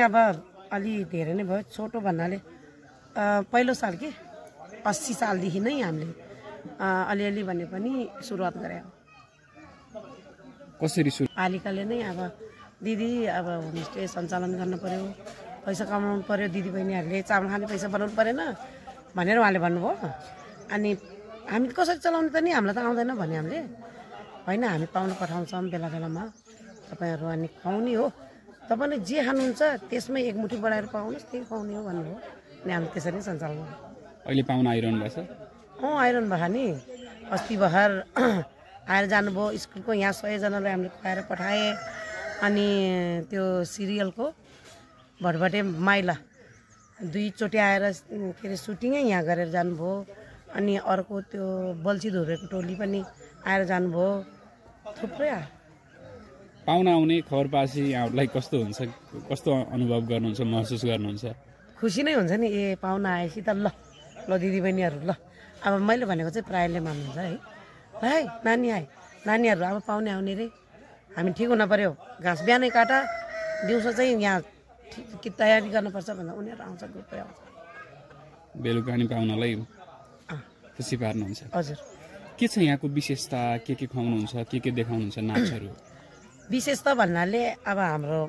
अब अलि धेरै नै भयो छोटो भन्नाले पहिलो साल के 80 सालदेखि नै हामीले अलिअलि भने पनि सुरुवात गरे हो। कसरी सुरु? पालिकाले नै अब दिदी अब होमस्टे सञ्चालन गर्न पर्यो, पैसा कमाउनु पर्यो, दिदी बहिनीहरूले चामल खाने पैसा बनाउनु परेन भनेर उहाँले भन्नुभयो। अनि हामी कसरी चलाउनु त नि, हामीलाई त आउँदैन भने हामीले होइन हामी पाउन पठाउँछौँ बेला बेलामा, तपाईँहरू अनि खुवाउने हो, तपाईँले जे खानुहुन्छ त्यसमै एक मुठी बढाएर पाउनुहोस् त्यही खुवाउने हो भन्नुभयो। अनि हामी त्यसरी नै सञ्चालन गर्छौँ। अहिले पाहुना आइरहनु भएको छ? आइरहनु भयो नि, अस्ति भर्खर आएर जानुभयो। स्कुलको यहाँ 100 जनालाई हामीले खुवाएर पठाएँ। अनि त्यो सिरियलको भटभटे माइला 2 चोटि आएर के अरे सुटिङै यहाँ गरेर जानुभयो। अनि अर्को त्यो बल्छी धुरेको टोली पनि आएर जानुभयो। थुप्रै आयो। पाहुना आउने खबर पाएपछि यहाँहरूलाई कस्तो हुन्छ, कस्तो अनुभव गर्नुहुन्छ, महसुस गर्नुहुन्छ? खुसी नै हुन्छ नि, ए पाहुना आएपछि त ल दिदी बहिनीहरू ल। अब मैले भनेको चाहिँ प्रायःले मान्नुहुन्छ है, भाइ नानी आए, नानीहरू अब पाहुने आउने रे, हामी ठिक हुन पर्यो, घाँस बिहानै काटा, दिउँसो चाहिँ यहाँ के तयारी गर्नुपर्छ भन्दा उनीहरू आउँछ, ग्रुपै आउँछ। बेलुका नि पाहुनालाई खुसी पार्नुहुन्छ? हजुर। के छ यहाँको विशेषता, के खुवाउनुहुन्छ, के देखाउनुहुन्छ नाचहरू? विशेषता भन्नाले अब हाम्रो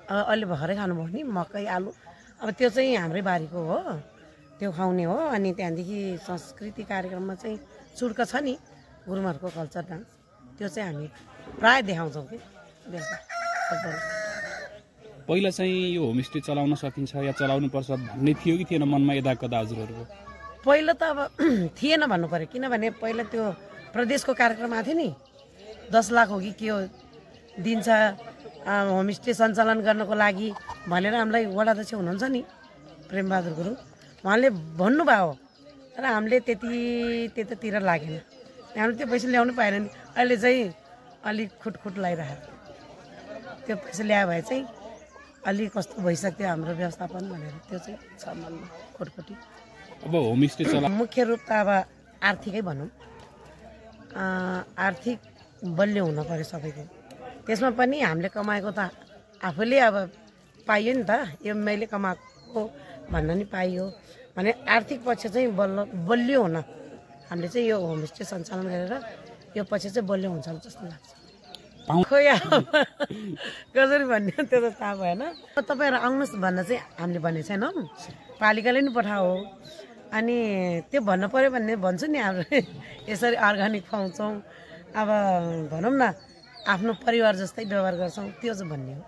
अहिले भर्खरै खानुभयो नि मकै आलु, अब त्यो चाहिँ हाम्रै बारीको हो, त्यो खुवाउने हो। अनि त्यहाँदेखि संस्कृति कार्यक्रममा चाहिँ चुड्का छ नि गुरुङहरूको कल्चर डान्स, त्यो चाहिँ हामी प्राय देखाउँछौँ कि बेलुका। पहिला चाहिँ यो होमस्टे चलाउन सकिन्छ या चलाउनु पर्छ भन्ने थियो कि थिएन मनमा यदा कदा हजुरहरूको? पहिला त अब थिएन भन्नु पर्यो, किनभने पहिला त्यो प्रदेशको कार्यक्रम आएको थियो नि, 10 लाख हो कि के हो दिन्छ होमस्टे सञ्चालन गर्नको लागि भनेर हामीलाई वडा अध्यक्ष हुनुहुन्छ नि प्रेमबहादुर गुरुङ, उहाँले भन्नुभयो। तर हामीले त्यतातिर लागेन, हामीले त्यो पैसा ल्याउनु पाएन नि। अहिले चाहिँ अलिक खुटखुट लगाइरहेको, त्यो पैसा ल्यायो भए चाहिँ अलिक कस्तो भइसक्थ्यो हाम्रो व्यवस्थापन भनेर त्यो चाहिँ छ मनमा खुटखुटी। अब होमस्टे मुख्य रूप त अब आर्थिकै भनौँ, आर्थिक बलियो हुन पर्यो सबैको। त्यसमा पनि हामीले कमाएको त आफूले अब पाइयो नि त, यो मैले कमाएको भन्न नि पाइयो भने आर्थिक पक्ष चाहिँ बलियो हुन हामीले चाहिँ यो होमस्टे सञ्चालन गरेर यो पक्ष चाहिँ बलियो हुन्छ जस्तो लाग्छ। खोइ कसरी भन्ने त्यो त थाहा भएन। तपाईँहरू आउनुहोस् भन्न चाहिँ हामीले भनेको छैनौँ, पालिकाले नि पठाओ। अनि त्यो भन्नु पऱ्यो भन्ने भन्छु नि, हाम्रो यसरी अर्ग्यानिक खुवाउँछौँ, अब भनौँ न आफ्नो परिवार जस्तै व्यवहार गर्छौँ, त्यो चाहिँ भन्ने हो।